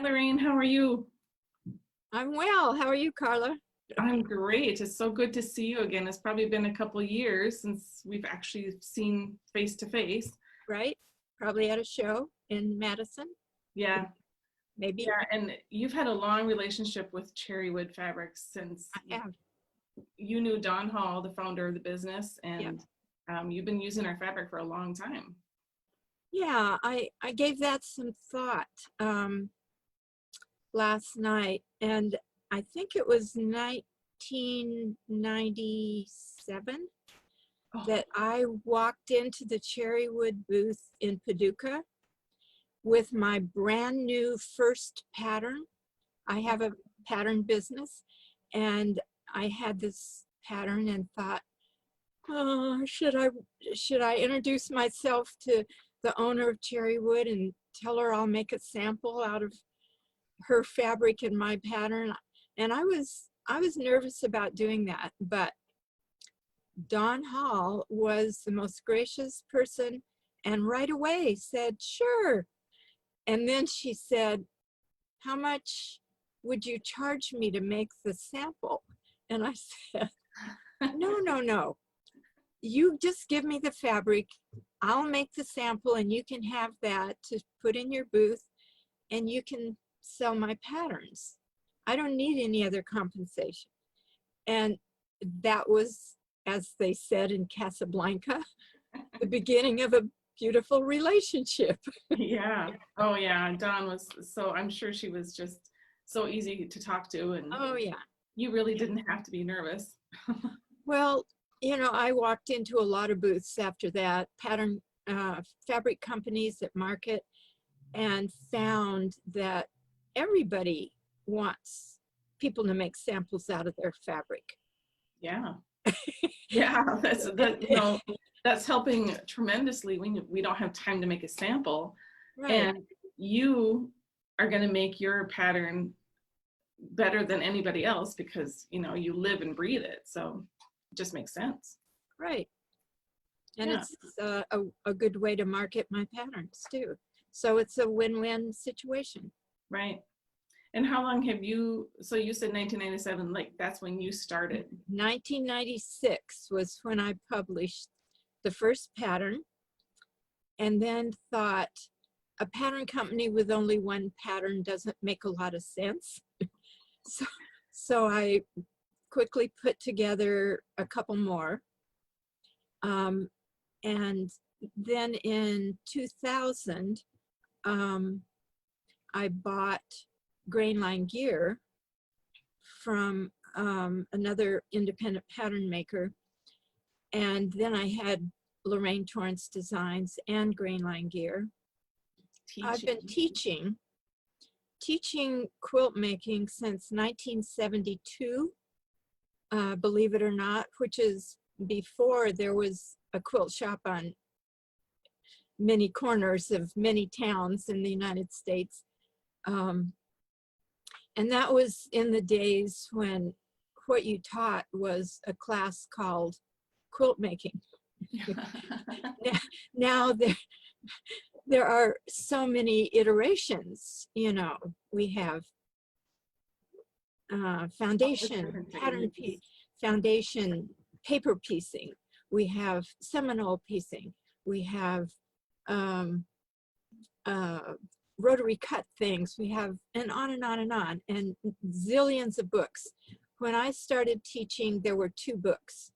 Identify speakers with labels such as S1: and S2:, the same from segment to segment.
S1: Hi, Lorraine. How are you?
S2: I'm well. How are you, Karla?
S1: I'm great. It's so good to see you again. It's probably been a couple years since we've actually seen face to face.
S2: Right? Probably at a show in Madison,
S1: Yeah,
S2: maybe.
S1: yeah. And you've had a long relationship with Cherrywood Fabrics since
S2: I have.
S1: you knew Don Hall, the founder of the business,
S2: Yeah.
S1: and you've been using our fabric for a long time.
S2: Yeah, I gave that some thought last night, and I think it was 1997
S1: Oh,
S2: that I walked into the Cherrywood booth in Paducah with my brand new first pattern. I have a pattern business, and I had this pattern and thought, oh, should I introduce myself to the owner of Cherrywood and tell her I'll make a sample out of her fabric and my pattern? And I was nervous about doing that, but Don Hall was the most gracious person and right away said, sure. And then she said, how much would you charge me to make the sample? And I said, no. You just give me the fabric. I'll make the sample and you can have that to put in your booth and you can sell my patterns. I don't need any other compensation. And that was, as they said in Casablanca, the beginning of a beautiful relationship.
S1: yeah. Oh, yeah. Don was so, I'm sure she was just so easy to talk to, and
S2: Oh yeah.
S1: you really didn't have to be nervous.
S2: Well, I walked into a lot of booths after that, pattern fabric companies that market, and found that everybody wants people to make samples out of their fabric.
S1: Yeah. Yeah, that's helping tremendously when we don't have time to make a sample,
S2: Right,
S1: and you are going to make your pattern better than anybody else because you live and breathe it, so it just makes sense.
S2: right. And
S1: Yeah,
S2: it's a good way to market my patterns too. So it's a win-win situation.
S1: right. And how long have so you said 1997, like that's when you started.
S2: 1996 was when I published the first pattern, and then thought a pattern company with only one pattern doesn't make a lot of sense. So, so I quickly put together a couple more. And then in 2000, I bought grain line gear from another independent pattern maker. And then I had Lorraine Torrence designs and grain line gear. I've been teaching quilt making since 1972, believe it or not, which is before there was a quilt shop on many corners of many towns in the United States. And that was in the days when what you taught was a class called quilt making. Now there are so many iterations. We have foundation, foundation paper piecing. We have Seminole piecing. We have rotary cut things. We have, and on and on and on, and zillions of books. When I started teaching, there were 2 books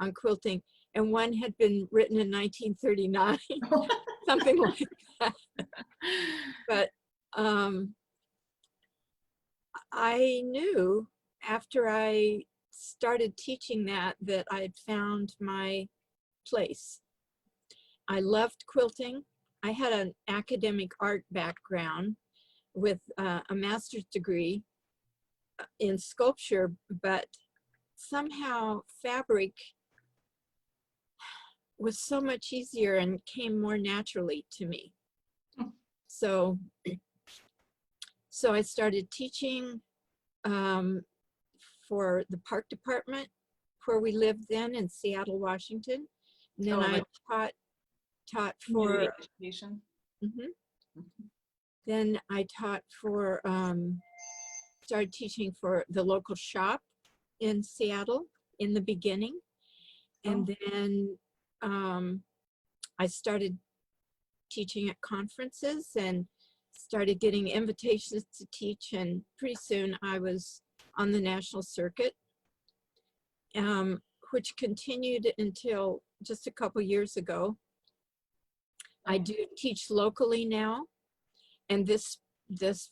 S2: on quilting, and one had been written in 1939, something like that. But I knew after I started teaching that I had found my place. I loved quilting. I had an academic art background with a master's degree in sculpture, but somehow fabric was so much easier and came more naturally to me. So I started teaching for the park department where we lived then in Seattle, Washington. And then I taught for
S1: education.
S2: mm-hmm, Then I taught for, started teaching for the local shop in Seattle in the beginning. And then I started teaching at conferences and started getting invitations to teach. And pretty soon I was on the national circuit, which continued until just a couple years ago. I do teach locally now. And this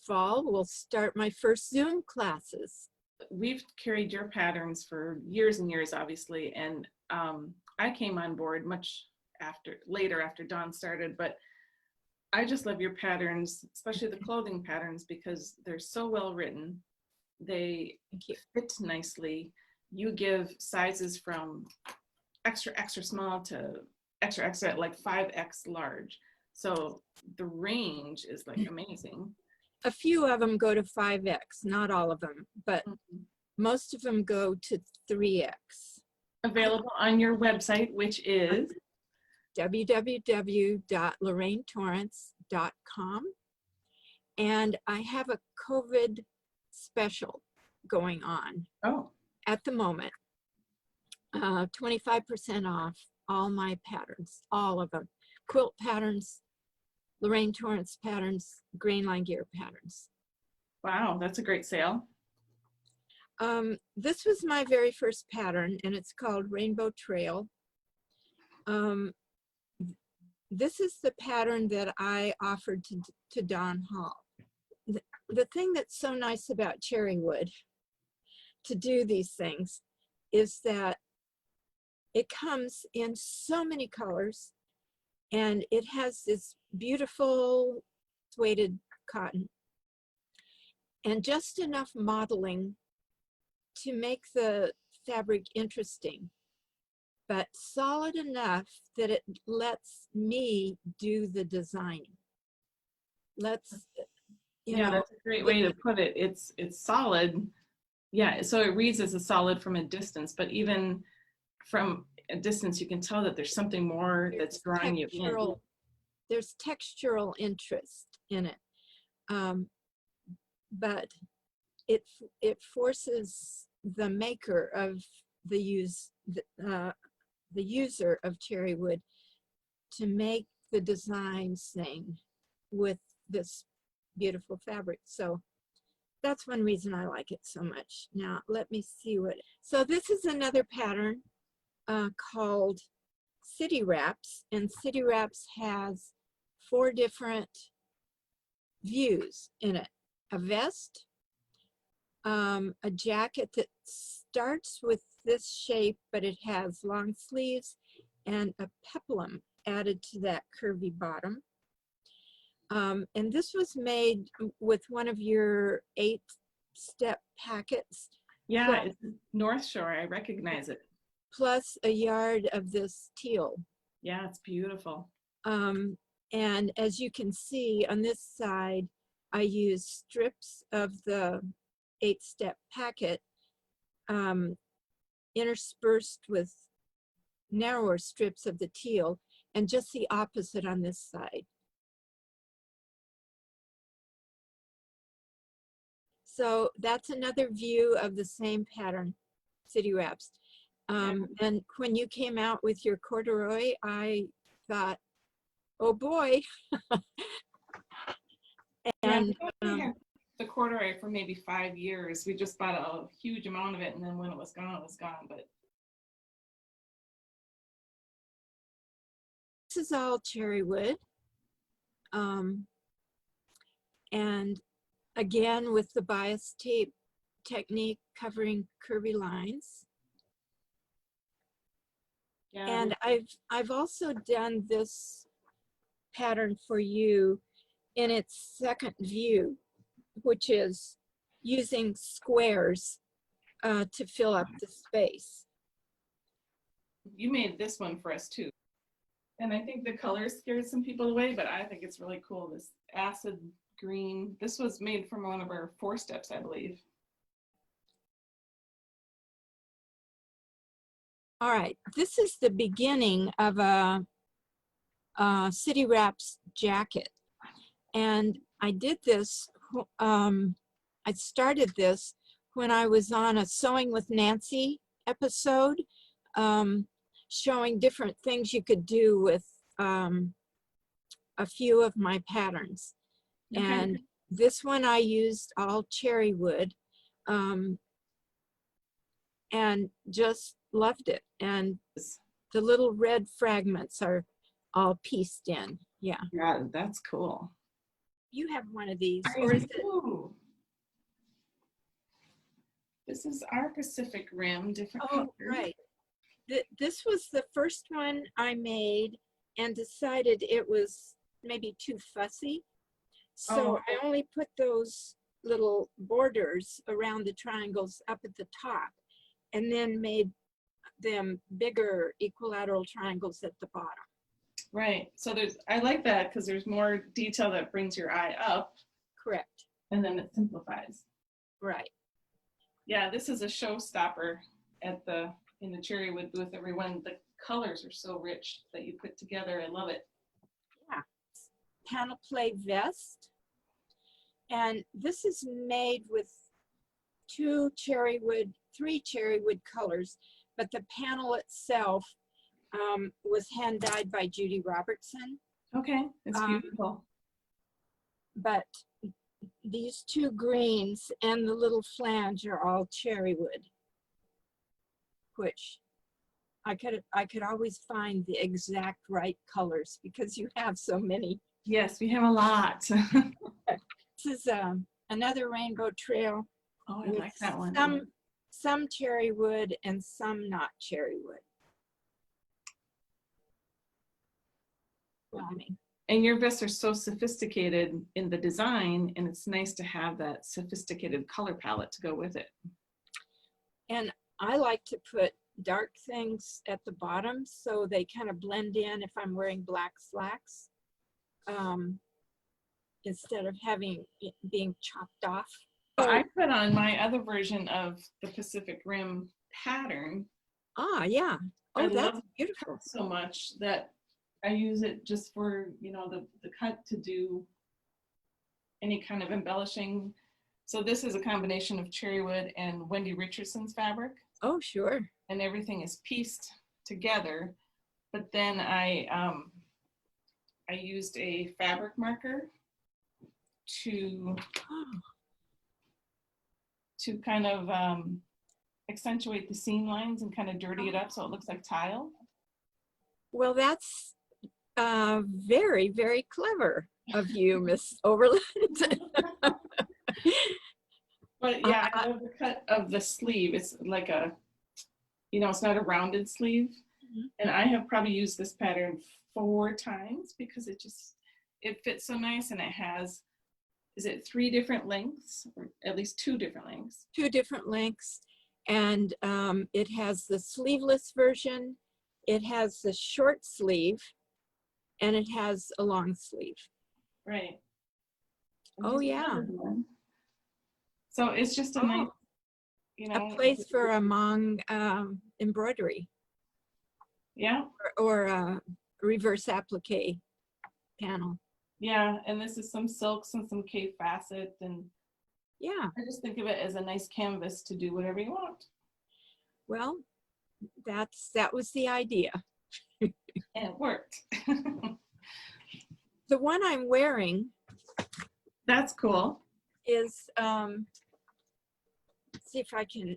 S2: fall, we'll start my first Zoom classes.
S1: We've carried your patterns for years and years, obviously, and I came on board much later after Dawn started, but I just love your patterns, especially the clothing patterns, because they're so well written. They fit nicely. You give sizes from extra, extra small to extra, extra, like 5X large. So the range is like amazing.
S2: A few of them go to 5X, not all of them, but most of them go to 3X.
S1: Available on your website, which is
S2: www.lorrainetorrence.com. And I have a COVID special going on at the moment. 25% off all my patterns, all of them. Quilt patterns, Lorraine Torrence patterns, grain line gear patterns.
S1: Wow, that's a great sale.
S2: This was my very first pattern, and it's called Rainbow Trail. This is the pattern that I offered to Dawn Hall. The thing that's so nice about Cherrywood to do these things is that it comes in so many colors, and it has this beautiful suede cotton and just enough modeling to make the fabric interesting, but solid enough that it lets me do the designing. That's a
S1: great way to put it. It's solid. Yeah, so it reads as a solid from a distance, but even from a distance, you can tell that there's something more that's drawing you in.
S2: There's textural interest in it, but it forces the maker of the user of Cherrywood to make the design sing with this beautiful fabric. So that's one reason I like it so much. Now let me see so this is another pattern called City Wraps, and City Wraps has 4 different views in it. A vest, a jacket that starts with this shape, but it has long sleeves, and a peplum added to that curvy bottom. And this was made with one of your 8-step packets.
S1: Yeah, it's North Shore, I recognize it.
S2: Plus a yard of this teal.
S1: Yeah, it's beautiful.
S2: And as you can see on this side, I use strips of the 8-step packet interspersed with narrower strips of the teal, and just the opposite on this side. So that's another view of the same pattern, City Wraps. And when you came out with your corduroy, I thought, oh boy. And
S1: we had the corduroy for maybe 5 years. We just bought a huge amount of it, and then when it was gone, it was gone. But
S2: this is all Cherrywood. And again, with the bias tape technique covering curvy lines. Yeah. And I've also done this pattern for you in its second view, which is using squares to fill up the space.
S1: You made this one for us too. And I think the color scared some people away, but I think it's really cool. This acid green. This was made from one of our 4 steps, I believe.
S2: All right, this is the beginning of a City Wraps jacket. And I did this, I started this when I was on a Sewing with Nancy episode, showing different things you could do with a few of my patterns.
S1: Okay.
S2: And this one I used all Cherrywood, and just loved it. And the little red fragments are all pieced in. Yeah.
S1: Yeah, that's cool.
S2: You have one of these,
S1: I
S2: or is it?
S1: do. This is our Pacific Rim, different
S2: Oh,
S1: colors.
S2: right. This was the first one I made and decided it was maybe too fussy. So I only put those little borders around the triangles up at the top and then made them bigger equilateral triangles at the bottom.
S1: Right. So I like that because there's more detail that brings your eye up.
S2: Correct.
S1: And then it simplifies.
S2: Right.
S1: Yeah, this is a showstopper in the Cherrywood booth. Everyone, the colors are so rich that you put together. I love it.
S2: Yeah. Panel play vest. And this is made with three Cherrywood colors, but the panel itself was hand dyed by Judy Robertson.
S1: Okay, it's beautiful.
S2: But these two greens and the little flange are all Cherrywood, which I could always find the exact right colors because you have so many.
S1: Yes, we have a lot.
S2: This is another rainbow trail.
S1: Oh, I like that one.
S2: Some Cherrywood and some not Cherrywood.
S1: And your vests are so sophisticated in the design, and it's nice to have that sophisticated color palette to go with it.
S2: And I like to put dark things at the bottom so they kind of blend in if I'm wearing black slacks, instead of being chopped off.
S1: So I put on my other version of the Pacific Rim pattern.
S2: Ah, yeah. Oh, that's beautiful.
S1: So much that I use it just for, the cut to do any kind of embellishing. So this is a combination of Cherrywood and Wendy Richardson's fabric.
S2: Oh, sure.
S1: And everything is pieced together. But then I used a fabric marker to kind of accentuate the seam lines and kind of dirty it up so it looks like tile.
S2: Well, that's very, very clever of you, Miss Overland.
S1: But yeah, I love the cut of the sleeve. It's like it's not a rounded sleeve. Mm-hmm. And I have probably used this pattern 4 times because it fits so nice, and it has, is it 3 different lengths, or at least 2 different lengths?
S2: 2 different lengths. And it has the sleeveless version, it has the short sleeve, and it has a long sleeve.
S1: Right.
S2: Oh, yeah.
S1: So it's just a nice,
S2: a place for a Hmong embroidery.
S1: Yeah.
S2: Or reverse applique panel.
S1: Yeah, and this is some silks and some cave facet, and
S2: yeah,
S1: I just think of it as a nice canvas to do whatever you want.
S2: Well, that was the idea.
S1: And it worked.
S2: The one I'm wearing,
S1: that's cool,
S2: is let's see if I can.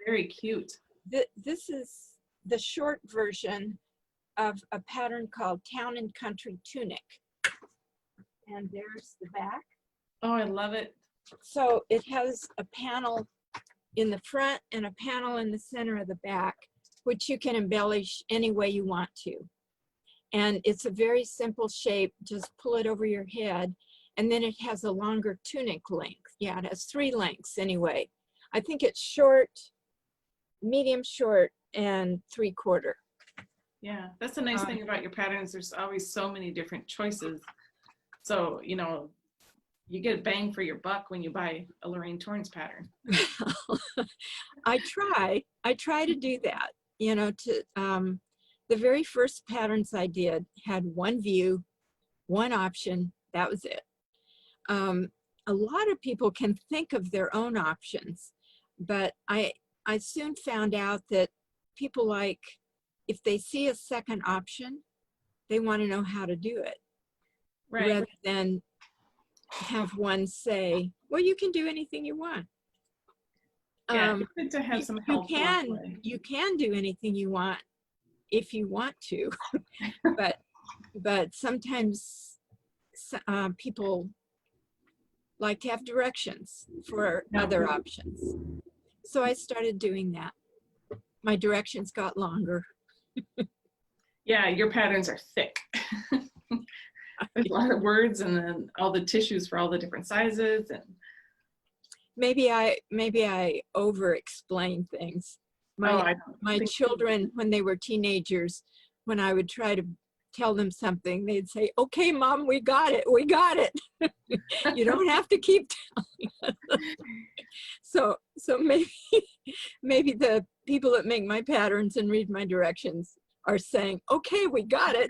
S1: Very cute.
S2: This is the short version of a pattern called Town and Country Tunic. And there's the back.
S1: Oh, I love it.
S2: So it has a panel in the front and a panel in the center of the back, which you can embellish any way you want to. And it's a very simple shape. Just pull it over your head. And then it has a longer tunic length. Yeah, it has 3 lengths anyway. I think it's short, medium short, and 3/4.
S1: Yeah, that's the nice thing about your patterns. There's always so many different choices. So, you get a bang for your buck when you buy a Lorraine Torrence pattern.
S2: I try to do that. The very first patterns I did had 1 view, 1 option, That was it. A lot of people can think of their own options, but I soon found out that people like, if they see a second option, they want to know how to do it,
S1: Right.
S2: rather than have one say, well, you can do anything you want.
S1: Yeah, it's good to have some help.
S2: You can do anything you want if you want to, but sometimes people like to have directions for other options. So I started doing that. My directions got longer.
S1: Yeah, your patterns are thick. A lot of words, and then all the tissues for all the different sizes. And
S2: maybe I over explain things. My children, when they were teenagers, when I would try to tell them something, they'd say, okay, Mom, we got it. You don't have to keep telling us. So maybe the people that make my patterns and read my directions are saying, okay, we got it.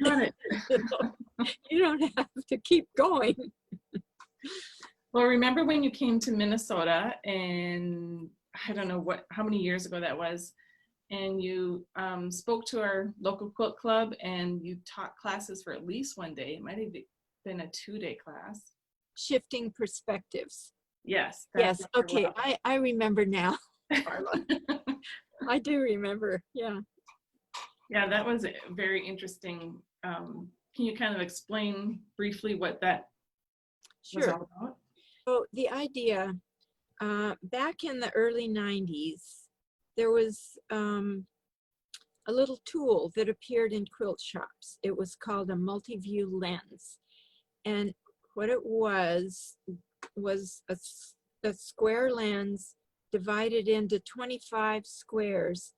S2: You don't have to keep going.
S1: Well, remember when you came to Minnesota, and I don't know how many years ago that was, and you spoke to our local quilt club, and you taught classes for at least one day. It might have been a 2-day class.
S2: Shifting perspectives.
S1: Yes.
S2: Yes. Okay. I remember now, Karla. I do remember. Yeah.
S1: Yeah, that was very interesting. Can you kind of explain briefly what that was all about?
S2: So the idea, back in the early 90s, there was a little tool that appeared in quilt shops. It was called a multi-view lens. And what it was a square lens divided into 25 squares.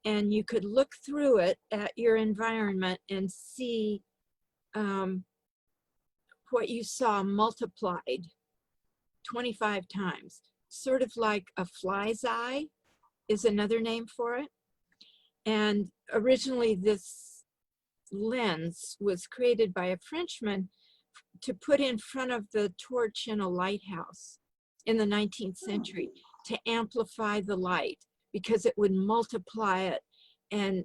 S2: And you could look through it at your environment and see what you saw multiplied 25 times. Sort of like a fly's eye is another name for it. And originally this lens was created by a Frenchman to put in front of the torch in a lighthouse in the 19th century to amplify the light, because it would multiply it and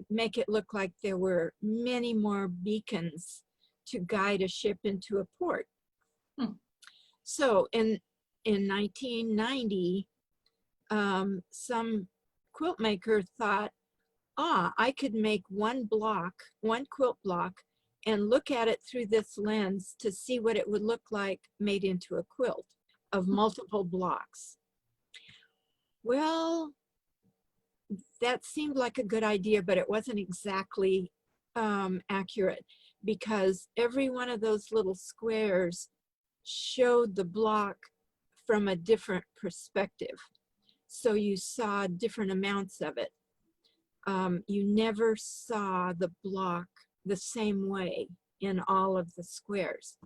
S2: make it look like there were many more beacons to guide a ship into a port. So in 1990, some quilt maker thought, I could make one quilt block, and look at it through this lens to see what it would look like made into a quilt of multiple blocks. Well, that seemed like a good idea, but it wasn't exactly accurate, because every one of those little squares showed the block from a different perspective. So you saw different amounts of it. You never saw the block the same way in all of the squares.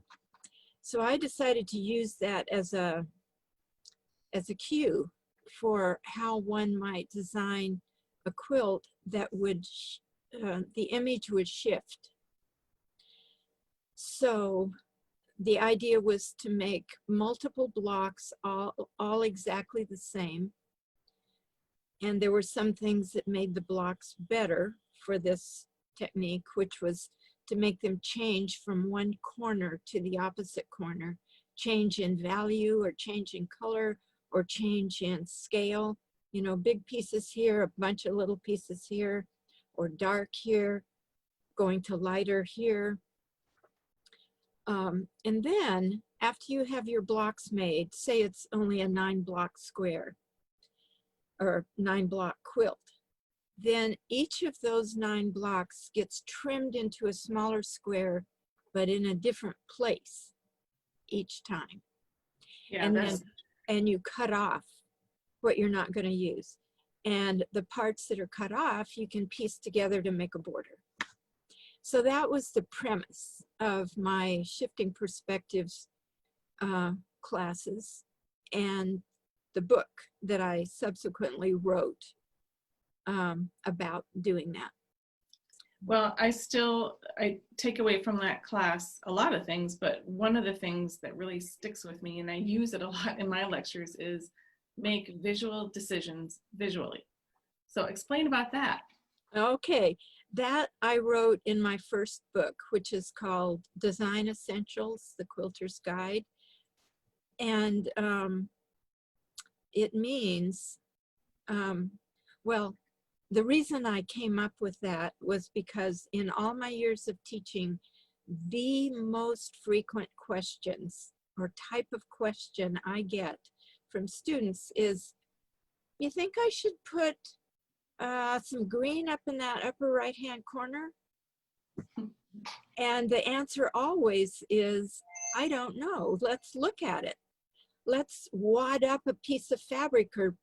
S2: So I decided to use that as a cue for how one might design a quilt that would, the image would shift. So the idea was to make multiple blocks all exactly the same. And there were some things that made the blocks better for this technique, which was to make them change from one corner to the opposite corner, change in value or change in color or change in scale. You know, big pieces here, a bunch of little pieces here, or dark here, going to lighter here. And then after you have your blocks made, say it's only a 9-block square or 9-block quilt, then each of those 9 blocks gets trimmed into a smaller square, but in a different place each time. Yeah, and you cut off what you're not going to use. And the parts that are cut off, you can piece together to make a border. So that was the premise of my Shifting Perspectives classes and the book that I subsequently wrote about doing that.
S1: Well, I take away from that class a lot of things, but one of the things that really sticks with me, and I use it a lot in my lectures, is make visual decisions visually. So explain about that.
S2: Okay, that I wrote in my first book, which is called Design Essentials, The Quilter's Guide. And it means, well, the reason I came up with that was because in all my years of teaching, the most frequent questions or type of question I get from students is, you think I should put some green up in that upper right-hand corner? And the answer always is, I don't know. Let's look at it. Let's wad up a piece of fabric or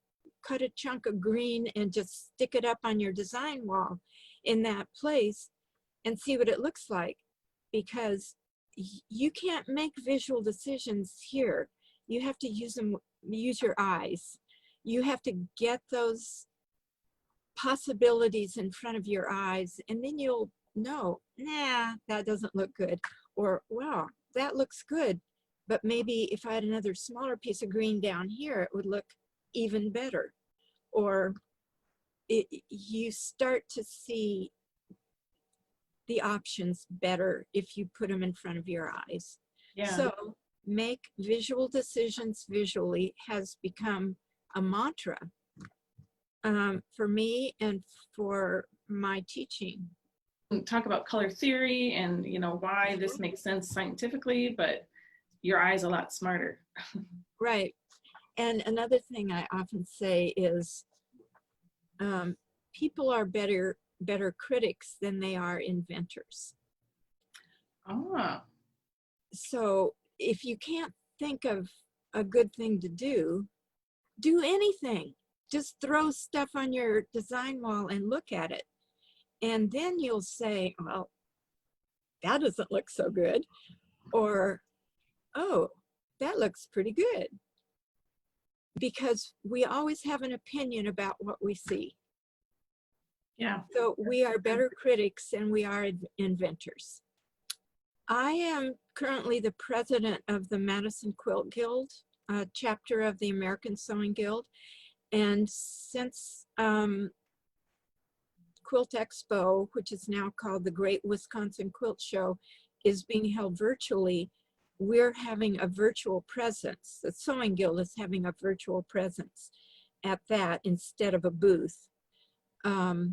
S2: cut a chunk of green and just stick it up on your design wall in that place and see what it looks like. Because you can't make visual decisions here. You have to use your eyes. You have to get those possibilities in front of your eyes, and then you'll know, nah, that doesn't look good, or wow, that looks good, but maybe if I had another smaller piece of green down here, it would look even better. Or you start to see the options better if you put them in front of your eyes.
S1: Yeah.
S2: So make visual decisions visually has become a mantra for me and for my teaching.
S1: Talk about color theory and why this makes sense scientifically, but your eye's a lot smarter.
S2: Right. And another thing I often say is people are better critics than they are inventors.
S1: Ah.
S2: So if you can't think of a good thing to do anything. Just throw stuff on your design wall and look at it. And then you'll say, well, that doesn't look so good. Or, oh, that looks pretty good. Because we always have an opinion about what we see.
S1: Yeah.
S2: So we are better critics than we are inventors. I am currently the president of the Madison Quilt Guild, a chapter of the American Sewing Guild. And since Quilt Expo, which is now called the Great Wisconsin Quilt Show, is being held virtually, we're having a virtual presence. The Sewing Guild is having a virtual presence at that instead of a booth. I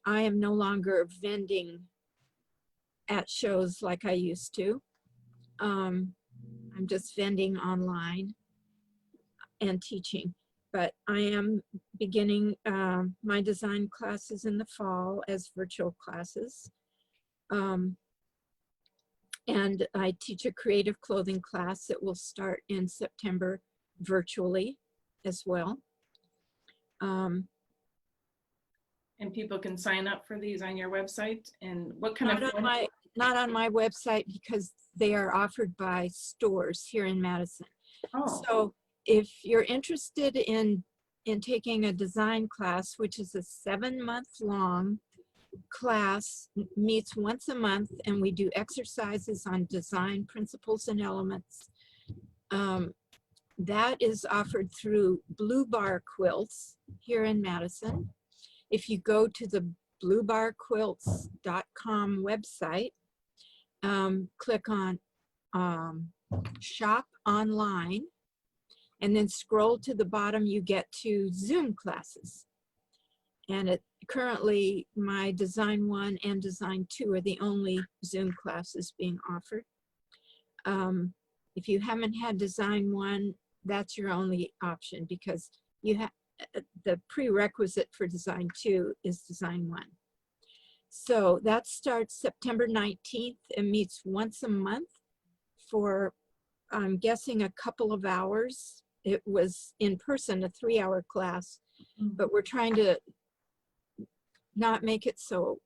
S2: am no longer vending at shows like I used to. I'm just vending online and teaching. But I am beginning my design classes in the fall as virtual classes. And I teach a creative clothing class that will start in September virtually as well.
S1: And people can sign up for these on your website? And what kind of...
S2: Not on my website, because they are offered by stores here in Madison.
S1: Oh.
S2: So if you're interested in taking a design class, which is a 7-month-long class, meets once a month, and we do exercises on design principles and elements. That is offered through Blue Bar Quilts here in Madison. If you go to the bluebarquilts.com website, click on Shop Online, and then scroll to the bottom, you get to Zoom classes. And currently, my Design 1 and Design 2 are the only Zoom classes being offered. If you haven't had Design 1, that's your only option, because you have the prerequisite for Design 2 is Design 1. So that starts September 19th and meets once a month for, I'm guessing, a couple of hours. It was in person, a 3-hour class, but we're trying to not make it so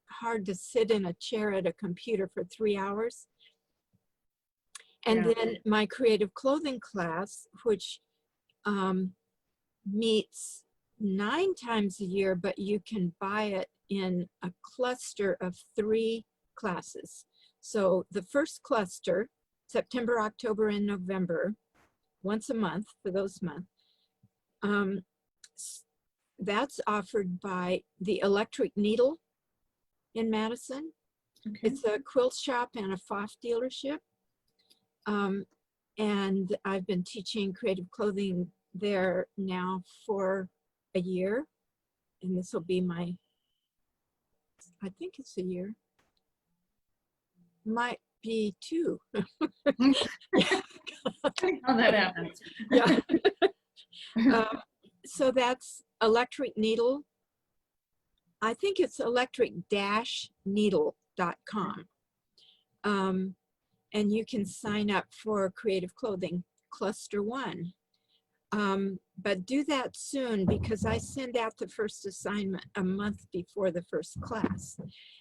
S2: hard to sit in a chair at a computer for 3 hours. And then my creative clothing class, which meets 9 times a year, but you can buy it in a cluster of 3 classes. So the first cluster, September, October, and November, once a month for those months, that's offered by the Electric Needle in Madison.
S1: Okay.
S2: It's a quilt shop and a FOF dealership. And I've been teaching creative clothing there now for a year. And this will be my, I think it's a year. Might be 2.
S1: How that happens.
S2: Yeah. So that's Electric Needle. I think it's electric-needle.com. And you can sign up for Creative Clothing Cluster 1. But do that soon, because I send out the first assignment a month before the first class.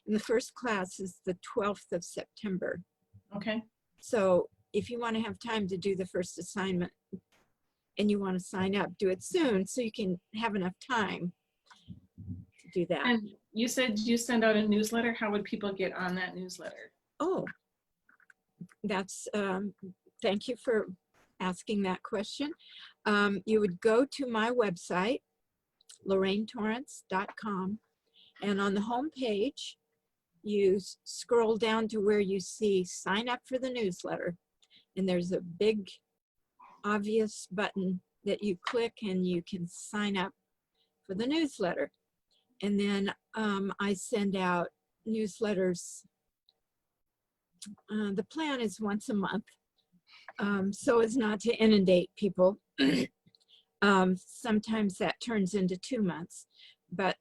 S2: And the first class is the 12th of September.
S1: Okay.
S2: So if you want to have time to do the first assignment and you want to sign up, do it soon so you can have enough time to do that.
S1: And you said you send out a newsletter. How would people get on that newsletter?
S2: Oh, that's, thank you for asking that question. You would go to my website, LorraineTorrence.com, and on the home page, you scroll down to where you see sign up for the newsletter. And there's a big, obvious button that you click and you can sign up for the newsletter. And then I send out newsletters. The plan is once a month, so as not to inundate people. Sometimes that turns into 2 months, but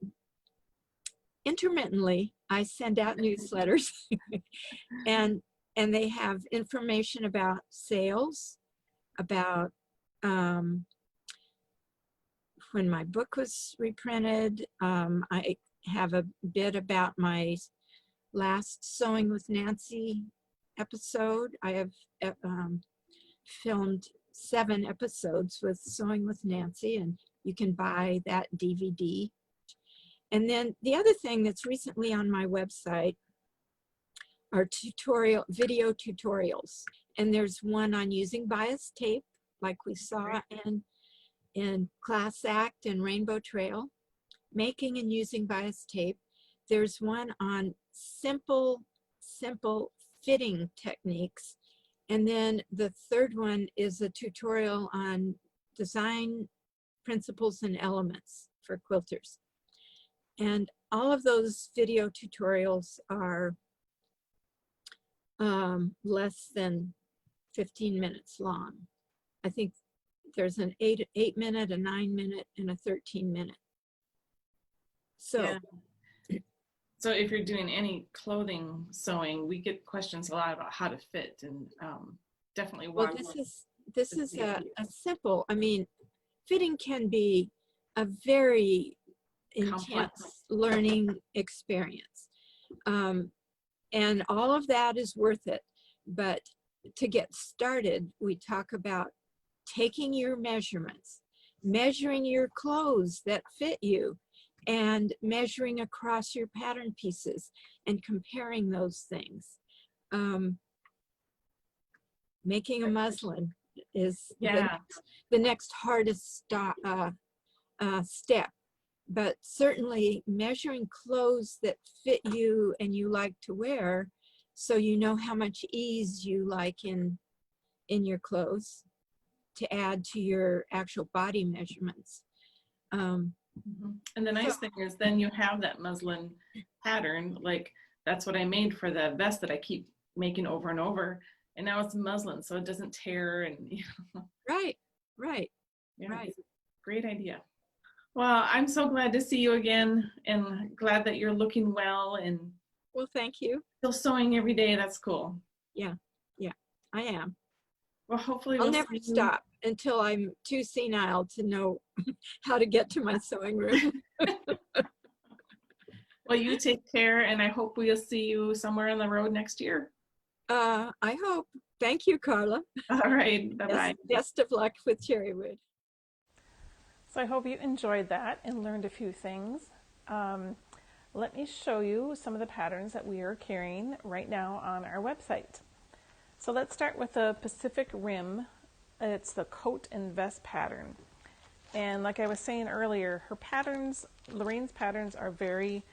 S2: intermittently I send out newsletters and they have information about sales, about when my book was reprinted. I have a bit about my last Sewing with Nancy episode. I have filmed 7 episodes with Sewing with Nancy, and you can buy that DVD. And then the other thing that's recently on my website are video tutorials. And there's one on using bias tape, like we saw in Class Act and Rainbow Trail, making and using bias tape. There's one on simple fitting techniques. And then the third one is a tutorial on design principles and elements for quilters. And all of those video tutorials are less than 15 minutes long. I think there's an 8-minute, a 9-minute, and a 13-minute. So.
S1: Yeah. So if you're doing any clothing sewing, we get questions a lot about how to fit, and definitely
S2: Well, this is a simple, I mean, fitting can be a very intense learning experience. And all of that is worth it. But to get started, we talk about taking your measurements, measuring your clothes that fit you, and measuring across your pattern pieces and comparing those things. Making a muslin is the next hardest step. But certainly measuring clothes that fit you and you like to wear, so you know how much ease you like in your clothes to add to your actual body measurements.
S1: And the nice thing is then you have that muslin pattern, like that's what I made for the vest that I keep making over and over, and now it's muslin, so it doesn't tear. And
S2: Right.
S1: Yeah, right. Great idea. Well, I'm so glad to see you again, and glad that you're looking well and
S2: well, thank you.
S1: Still sewing every day. That's cool.
S2: Yeah, I am.
S1: Well, hopefully
S2: I'll never stop until I'm too senile to know how to get to my sewing room.
S1: Well, you take care, and I hope we'll see you somewhere on the road next year.
S2: I hope. Thank you, Karla.
S1: All right. Bye-bye.
S2: Best of luck with Cherrywood.
S3: So I hope you enjoyed that and learned a few things. Let me show you some of the patterns that we are carrying right now on our website. So let's start with the Pacific Rim. It's the coat and vest pattern. And like I was saying earlier, her patterns, Lorraine's patterns, are very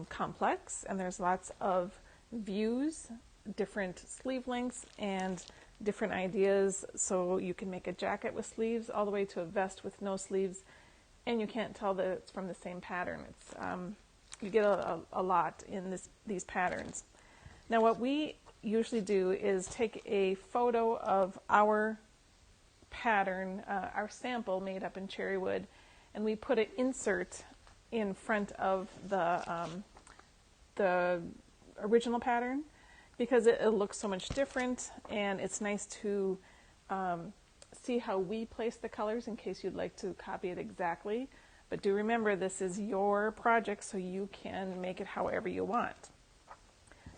S3: complex, and there's lots of views, different sleeve lengths, and different ideas. So you can make a jacket with sleeves all the way to a vest with no sleeves, and you can't tell that it's from the same pattern. It's you get a lot in these patterns. Now what we usually do is take a photo of our pattern, our sample made up in Cherrywood, and we put an insert in front of the original pattern, because it looks so much different, and it's nice to see how we place the colors in case you'd like to copy it exactly. But do remember, this is your project, so you can make it however you want.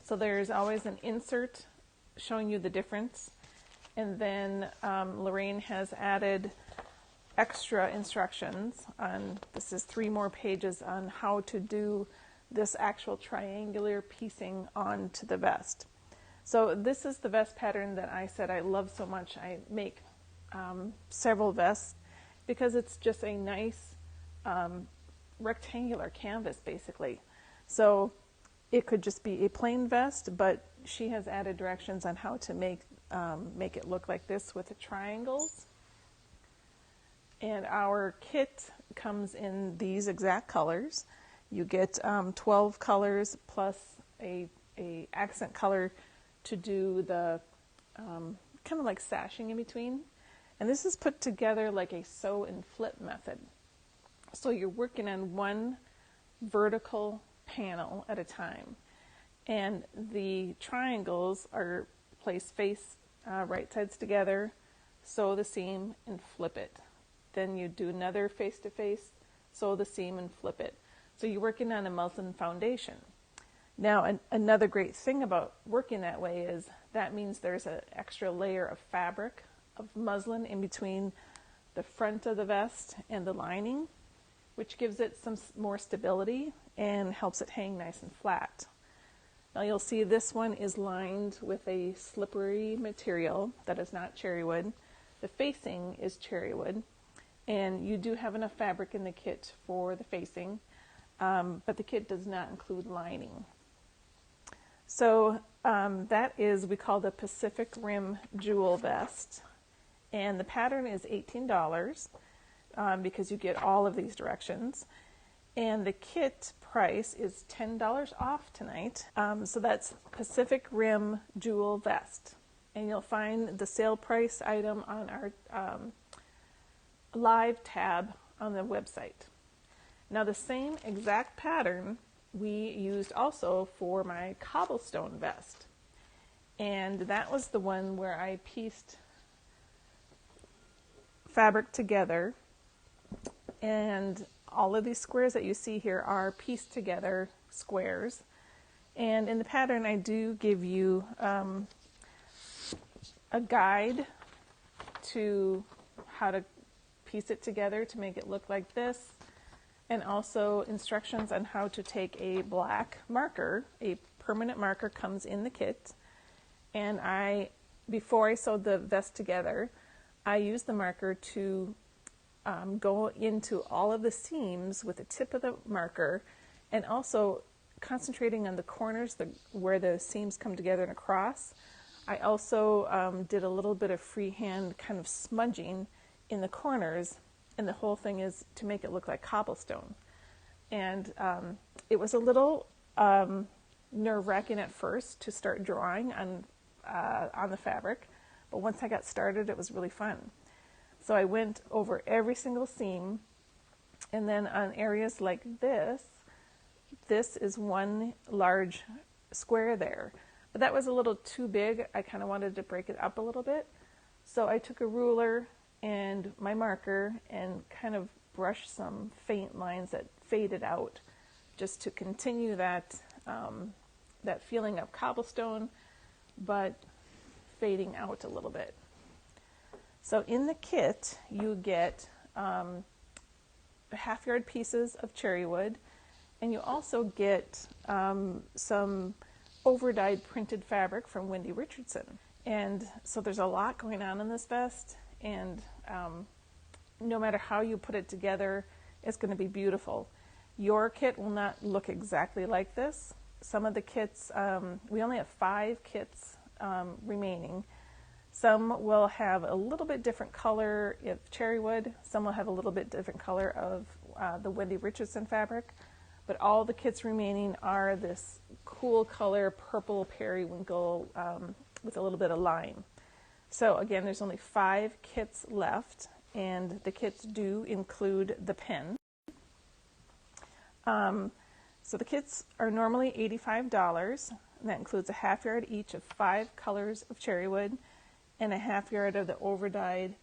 S3: So there's always an insert showing you the difference, and then Lorraine has added extra instructions on, this is 3 more pages on how to do this actual triangular piecing onto the vest. So this is the vest pattern that I said I love so much. I make several vests because it's just a nice rectangular canvas, basically. So it could just be a plain vest, but she has added directions on how to make it look like this with the triangles. And our kit comes in these exact colors. You get 12 colors plus a accent color to do the kind of like sashing in between. And this is put together like a sew and flip method. So you're working on one vertical panel at a time. And the triangles are placed right sides together, sew the seam and flip it. Then you do another face to face, sew the seam and flip it. So you're working on a muslin foundation. Now, another great thing about working that way is that means there's an extra layer of fabric, of muslin, in between the front of the vest and the lining, which gives it some more stability and helps it hang nice and flat. Now you'll see this one is lined with a slippery material that is not Cherrywood. The facing is Cherrywood, and you do have enough fabric in the kit for the facing, but the kit does not include lining. So that is, we call the Pacific Rim Jewel Vest, and the pattern is $18 because you get all of these directions, and the kit price is $10 off tonight. So that's Pacific Rim Jewel Vest, and you'll find the sale price item on our live tab on the website. Now the same exact pattern we used also for my Cobblestone Vest, and that was the one where I pieced fabric together, and all of these squares that you see here are pieced together squares. And in the pattern I do give you a guide to how to piece it together to make it look like this, and also instructions on how to take a black marker. A permanent marker comes in the kit, and before I sewed the vest together, I used the marker to go into all of the seams with the tip of the marker, and also concentrating on the corners where the seams come together and across. I also did a little bit of freehand kind of smudging in the corners, and the whole thing is to make it look like cobblestone. And it was a little nerve-wracking at first to start drawing on the fabric, but once I got started, it was really fun. So I went over every single seam, and then on areas like this is one large square there. But that was a little too big. I kind of wanted to break it up a little bit. So I took a ruler and my marker and kind of brushed some faint lines that faded out, just to continue that feeling of cobblestone, but fading out a little bit. So in the kit, you get half-yard pieces of Cherrywood, and you also get some over-dyed printed fabric from Wendy Richardson. And so there's a lot going on in this vest, and no matter how you put it together, it's going to be beautiful. Your kit will not look exactly like this. Some of the kits, we only have 5 kits remaining. Some will have a little bit different color of Cherrywood. Some will have a little bit different color of the Wendy Richardson fabric. But all the kits remaining are this cool color, purple periwinkle with a little bit of lime. So again, there's only 5 kits left, and the kits do include the pen. So the kits are normally $85, and that includes a half yard each of 5 colors of Cherrywood and a half yard of the overdyed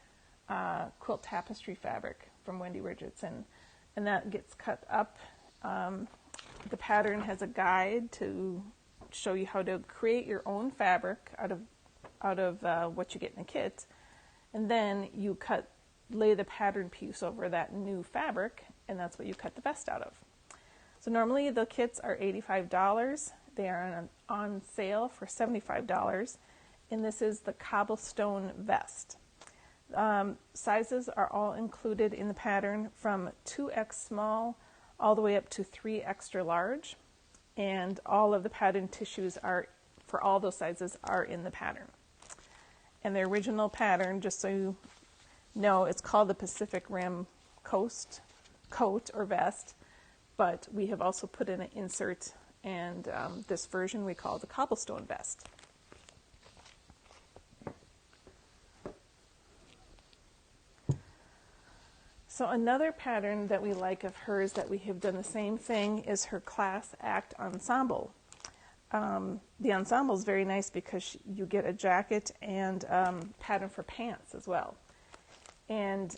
S3: quilt tapestry fabric from Wendy Richardson. And that gets cut up. The pattern has a guide to show you how to create your own fabric out of what you get in a kit, and then you lay the pattern piece over that new fabric, and that's what you cut the vest out of. So normally the kits are $85. They are on sale for $75, and this is the Cobblestone Vest. Sizes are all included in the pattern from 2X small all the way up to 3 extra large, and all of the pattern tissues are, for all those sizes, are in the pattern. And the original pattern, just so you know, it's called the Pacific Rim Coast coat or vest, but we have also put in an insert, and this version we call the Cobblestone Vest. So another pattern that we like of hers that we have done the same thing is her Class Act ensemble. The ensemble is very nice because you get a jacket and pattern for pants as well. And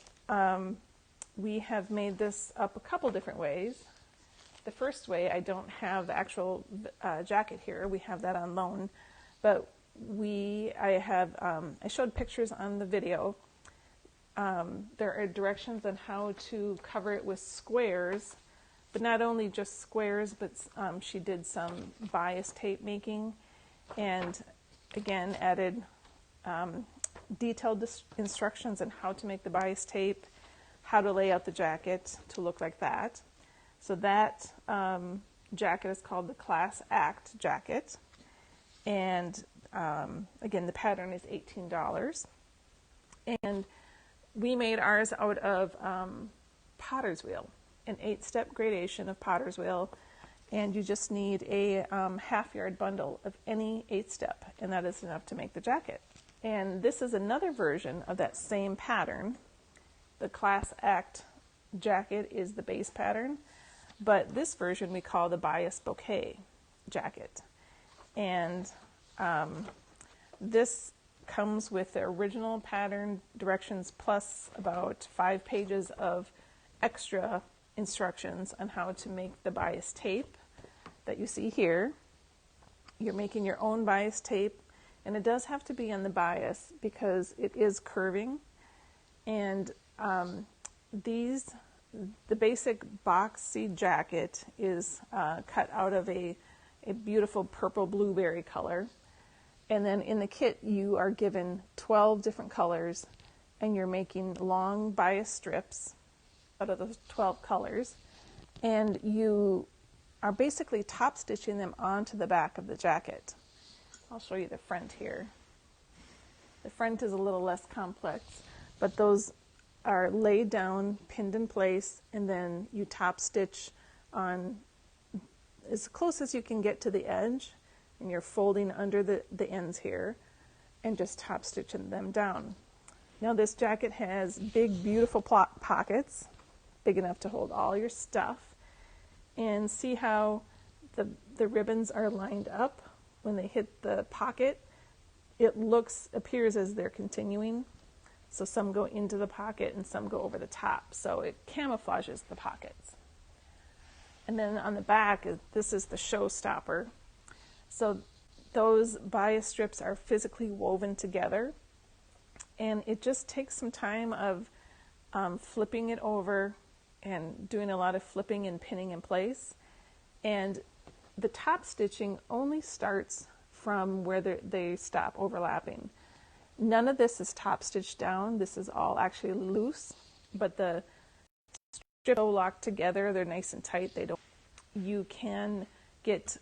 S3: we have made this up a couple different ways. The first way, I don't have the actual jacket here. We have that on loan, but I showed pictures on the video. There are directions on how to cover it with squares, but not only just squares, but she did some bias tape making, and again added detailed instructions on how to make the bias tape, how to lay out the jacket to look like that. So that jacket is called the Class Act jacket, and again the pattern is $18, and we made ours out of potter's wheel, an 8-step gradation of potter's wheel, and you just need a half-yard bundle of any 8-step, and that is enough to make the jacket. And this is another version of that same pattern. The Class Act jacket is the base pattern, but this version we call the Bias Bouquet jacket. And this comes with the original pattern directions plus about 5 pages of extra instructions on how to make the bias tape that you see here. You're making your own bias tape, and it does have to be on the bias because it is curving. And the basic boxy jacket is cut out of a beautiful purple blueberry color. And then in the kit, you are given 12 different colors, and you're making long bias strips out of those 12 colors. And you are basically top stitching them onto the back of the jacket. I'll show you the front here. The front is a little less complex, but those are laid down, pinned in place, and then you top stitch on as close as you can get to the edge, and you're folding under the ends here and just top stitching them down. Now this jacket has big, beautiful pockets, big enough to hold all your stuff, and see how the ribbons are lined up when they hit the pocket. It appears as they're continuing. So some go into the pocket and some go over the top. So it camouflages the pockets. And then on the back, this is the showstopper. So those bias strips are physically woven together, and it just takes some time of flipping it over and doing a lot of flipping and pinning in place. And the top stitching only starts from where they stop overlapping. None of this is top stitched down. This is all actually loose, but the strips are locked together. They're nice and tight. You can get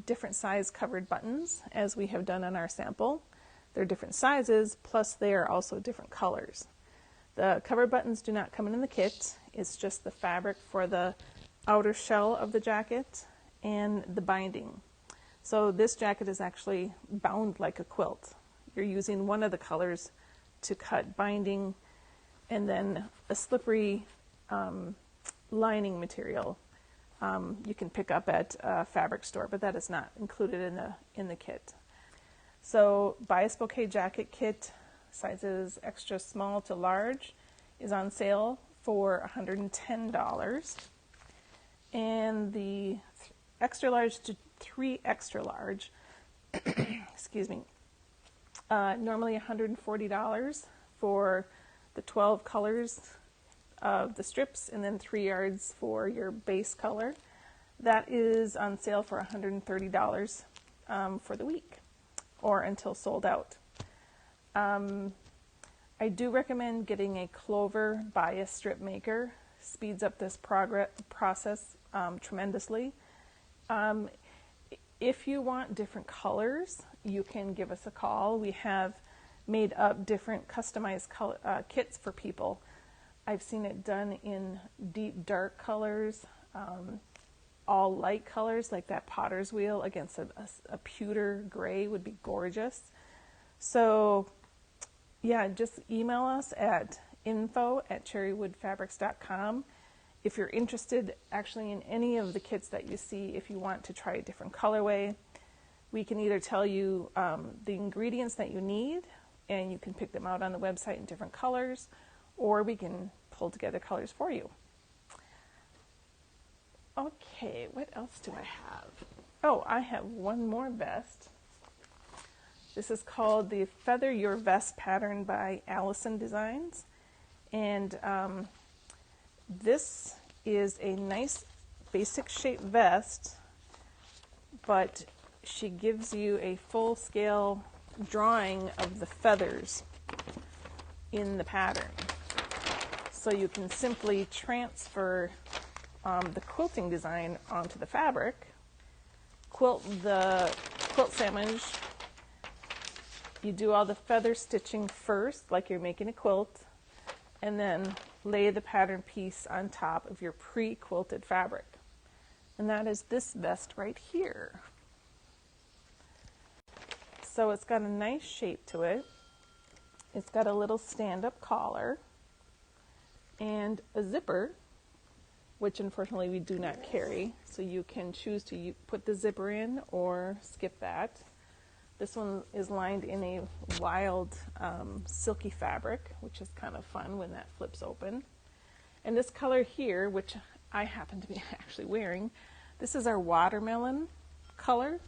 S3: different size covered buttons, as we have done on our sample. They're different sizes, plus they are also different colors. The cover buttons do not come in the kit. It's just the fabric for the outer shell of the jacket and the binding. So this jacket is actually bound like a quilt. You're using one of the colors to cut binding, and then a slippery lining material you can pick up at a fabric store, but that is not included in the kit. So Bias Bouquet jacket kit, sizes extra small to large, is on sale for $110, and the extra large to 3 extra large, excuse me, normally $140 for the 12 colors of the strips, and then 3 yards for your base color. That is on sale for $130 for the week, or until sold out. I do recommend getting a Clover bias strip maker. Speeds up this process tremendously. If you want different colors, you can give us a call. We have made up different customized kits for people. I've seen it done in deep dark colors, all light colors like that potter's wheel against a pewter gray would be gorgeous. So yeah, just email us at info@cherrywoodfabrics.com if you're interested actually in any of the kits that you see. If you want to try a different colorway, we can either tell you the ingredients that you need, and you can pick them out on the website in different colors, or we can pull together colors for you. Okay, what else do I have? Oh, I have one more vest. This is called the Feather Your Vest pattern by Allison Designs. And this is a nice basic shape vest, but she gives you a full scale drawing of the feathers in the pattern. So you can simply transfer the quilting design onto the fabric, quilt the quilt sandwich. You do all the feather stitching first, like you're making a quilt, and then lay the pattern piece on top of your pre-quilted fabric. And that is this vest right here. So it's got a nice shape to it. It's got a little stand-up collar and a zipper, which unfortunately we do not carry. So you can choose to put the zipper in or skip that. This one is lined in a wild silky fabric, which is kind of fun when that flips open. And this color here, which I happen to be actually wearing, this is our watermelon color.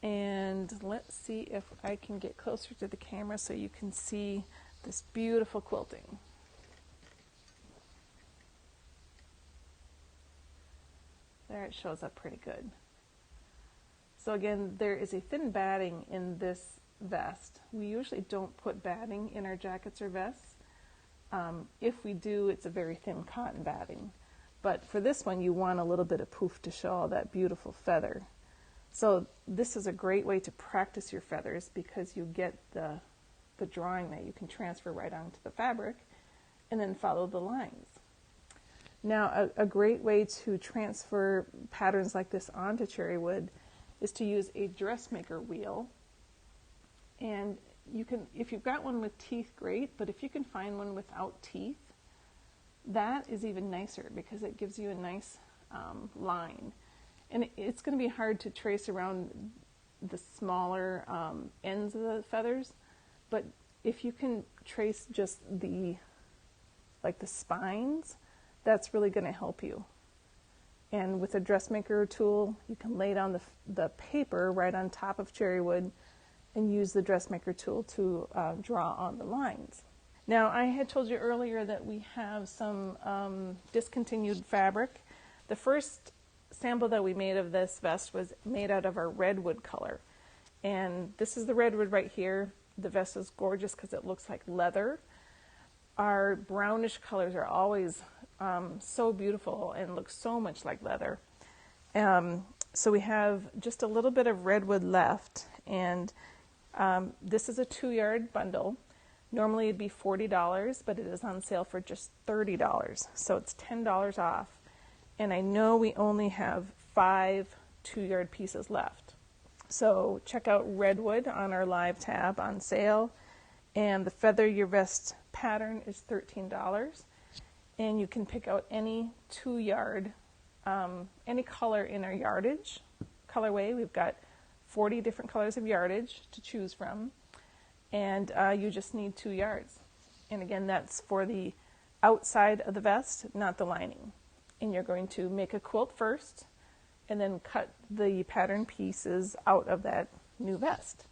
S3: And let's see if I can get closer to the camera so you can see this beautiful quilting. There, it shows up pretty good. So again, there is a thin batting in this vest. We usually don't put batting in our jackets or vests. If we do, it's a very thin cotton batting. But for this one, you want a little bit of poof to show all that beautiful feather. So this is a great way to practice your feathers, because you get the drawing that you can transfer right onto the fabric and then follow the lines. Now, a great way to transfer patterns like this onto Cherrywood is to use a dressmaker wheel. And you can, if you've got one with teeth, great, but if you can find one without teeth, that is even nicer, because it gives you a nice line. And it's going to be hard to trace around the smaller ends of the feathers, but if you can trace just the spines, that's really going to help you. And with a dressmaker tool, you can lay down the paper right on top of Cherrywood and use the dressmaker tool to draw on the lines. Now, I had told you earlier that we have some discontinued fabric. The first sample that we made of this vest was made out of our redwood color. And this is the redwood right here. The vest is gorgeous because it looks like leather. Our brownish colors are always so beautiful and look so much like leather. So we have just a little bit of redwood left, and this is a 2-yard bundle. Normally it'd be $40, but it is on sale for just $30. So it's $10 off. And I know we only have 5 2-yard pieces left. So check out Redwood on our live tab on sale. And the Feather Your Vest pattern is $13. And you can pick out any 2-yard, any color in our yardage colorway. We've got 40 different colors of yardage to choose from. And you just need 2 yards. And again, that's for the outside of the vest, not the lining. And you're going to make a quilt first and then cut the pattern pieces out of that new vest.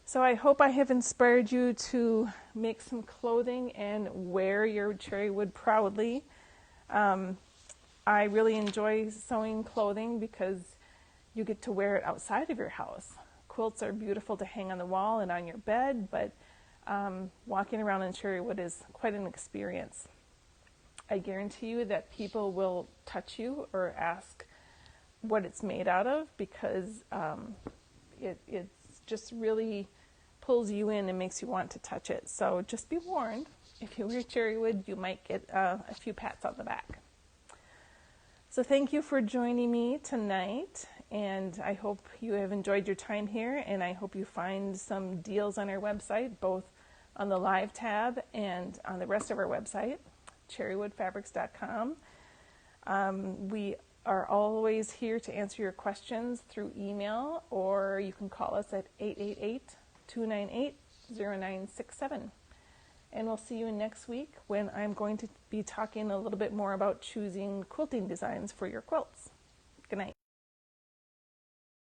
S3: So I hope I have inspired you to make some clothing and wear your Cherrywood proudly. I really enjoy sewing clothing because you get to wear it outside of your house. Quilts are beautiful to hang on the wall and on your bed, but walking around in Cherrywood is quite an experience. I guarantee you that people will touch you or ask what it's made out of because it just really pulls you in and makes you want to touch it. So just be warned, if you wear Cherrywood, you might get a few pats on the back. So thank you for joining me tonight, and I hope you have enjoyed your time here, and I hope you find some deals on our website, both on the live tab and on the rest of our website, cherrywoodfabrics.com. We are always here to answer your questions through email, or you can call us at 888-298-0967. And we'll see you next week when I'm going to be talking a little bit more about choosing quilting designs for your quilts. Good night.